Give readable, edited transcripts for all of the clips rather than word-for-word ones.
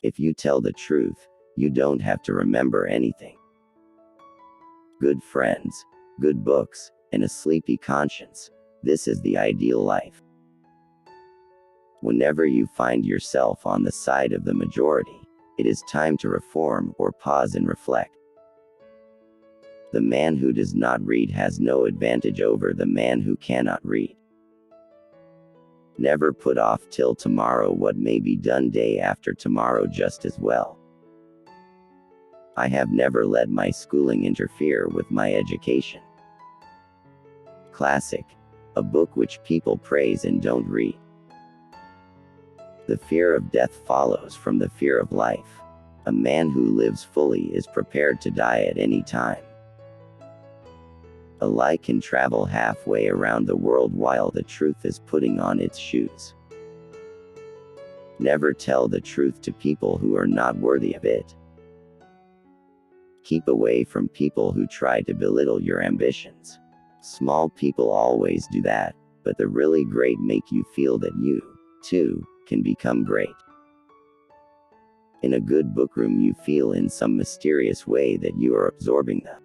If you tell the truth, you don't have to remember anything. Good friends, good books, and a sleepy conscience. This is the ideal life. Whenever you find yourself on the side of the majority, it is time to reform or pause and reflect. The man who does not read has no advantage over the man who cannot read. Never put off till tomorrow what may be done day after tomorrow just as well. I have never let my schooling interfere with my education. Classic. A book which people praise and don't read. The fear of death follows from the fear of life. A man who lives fully is prepared to die at any time. A lie can travel halfway around the world while the truth is putting on its shoes. Never tell the truth to people who are not worthy of it. Keep away from people who try to belittle your ambitions. Small people always do that, but the really great make you feel that you, too, can become great. In a good bookroom you feel in some mysterious way that you are absorbing them.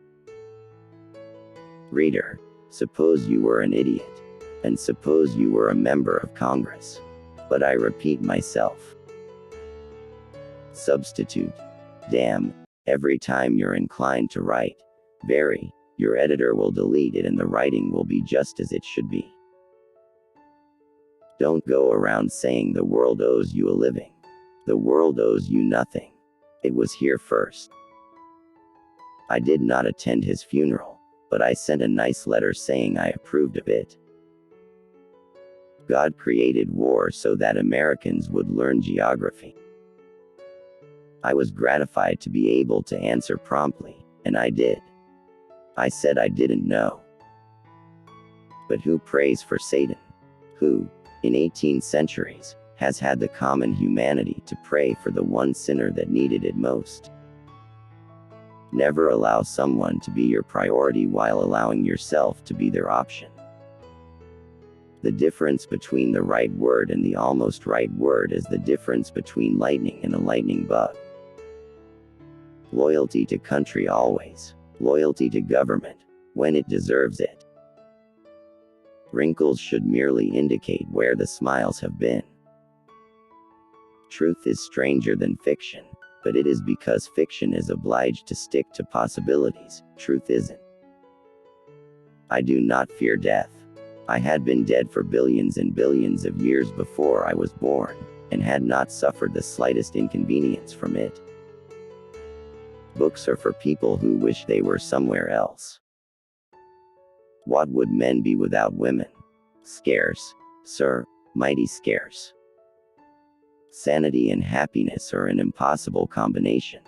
Reader, suppose you were an idiot, and suppose you were a member of Congress. But I repeat myself. Substitute. Damn, every time you're inclined to write, very, your editor will delete it and the writing will be just as it should be. Don't go around saying the world owes you a living. The world owes you nothing. It was here first. I did not attend his funeral, but I sent a nice letter saying I approved of it. God created war so that Americans would learn geography. I was gratified to be able to answer promptly, and I did. I said I didn't know. But who prays for Satan? Who, in 18 centuries, has had the common humanity to pray for the one sinner that needed it most? Never allow someone to be your priority while allowing yourself to be their option. The difference between the right word and the almost right word is the difference between lightning and a lightning bug. Loyalty to country always. Loyalty to government, when it deserves it. Wrinkles should merely indicate where the smiles have been. Truth is stranger than fiction, but it is because fiction is obliged to stick to possibilities, truth isn't. I do not fear death. I had been dead for billions and billions of years before I was born, and had not suffered the slightest inconvenience from it. Books are for people who wish they were somewhere else. What would men be without women? Scarce, sir, mighty scarce. Sanity and happiness are an impossible combination.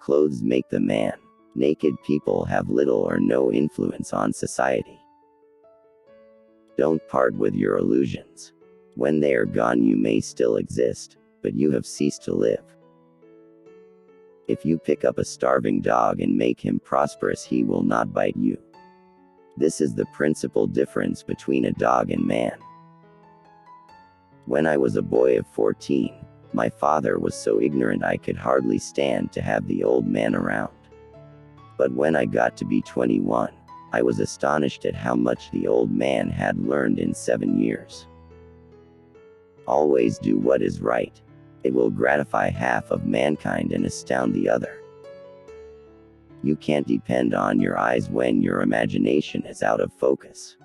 Clothes make the man. Naked people have little or no influence on society. Don't part with your illusions. When they are gone you may still exist, but you have ceased to live. If you pick up a starving dog and make him prosperous, he will not bite you. This is the principal difference between a dog and man. When I was a boy of 14, my father was so ignorant I could hardly stand to have the old man around. But when I got to be 21, I was astonished at how much the old man had learned in 7 years. Always do what is right. It will gratify half of mankind and astound the other. You can't depend on your eyes when your imagination is out of focus.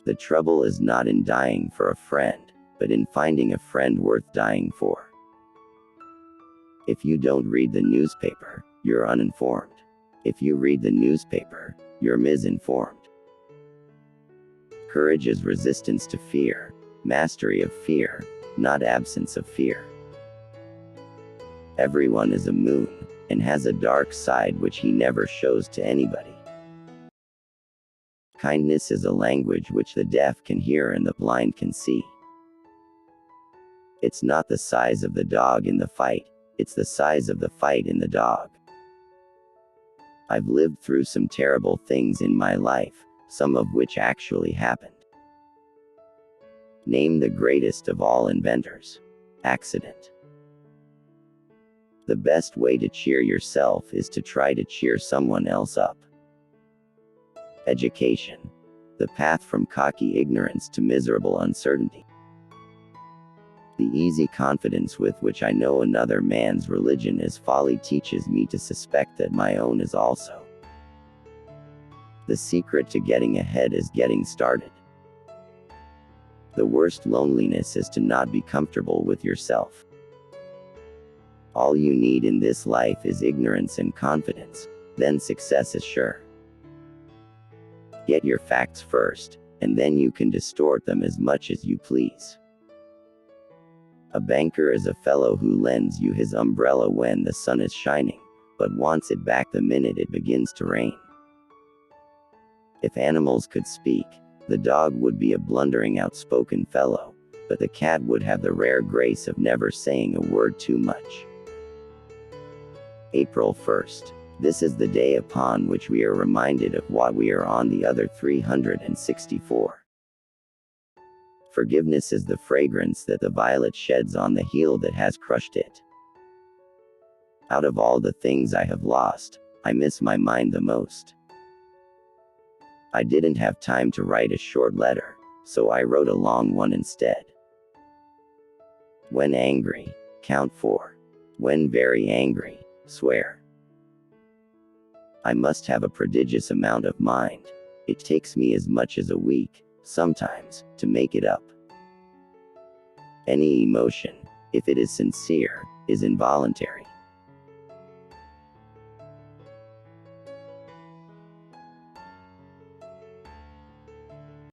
The trouble is not in dying for a friend, but in finding a friend worth dying for. If you don't read the newspaper, you're uninformed. If you read the newspaper, you're misinformed. Courage is resistance to fear, mastery of fear, not absence of fear. Everyone is a moon, and has a dark side which he never shows to anybody. Kindness is a language which the deaf can hear and the blind can see. It's not the size of the dog in the fight, it's the size of the fight in the dog. I've lived through some terrible things in my life, some of which actually happened. Name the greatest of all inventors. accident. The best way to cheer yourself is to try to cheer someone else up. Education. The path from cocky ignorance to miserable uncertainty. The easy confidence with which I know another man's religion is folly teaches me to suspect that my own is also. The secret to getting ahead is getting started. The worst loneliness is to not be comfortable with yourself. All you need in this life is ignorance and confidence, then success is sure. Get your facts first, and then you can distort them as much as you please. A banker is a fellow who lends you his umbrella when the sun is shining, but wants it back the minute it begins to rain. If animals could speak, the dog would be a blundering, outspoken fellow, but the cat would have the rare grace of never saying a word too much. April 1st. This is the day upon which we are reminded of what we are on the other 364. Forgiveness is the fragrance that the violet sheds on the heel that has crushed it. Out of all the things I have lost, I miss my mind the most. I didn't have time to write a short letter, so I wrote a long one instead. When angry, count 4. When very angry, swear. I must have a prodigious amount of mind. It takes me as much as a week, sometimes, to make it up. Any emotion, if it is sincere, is involuntary.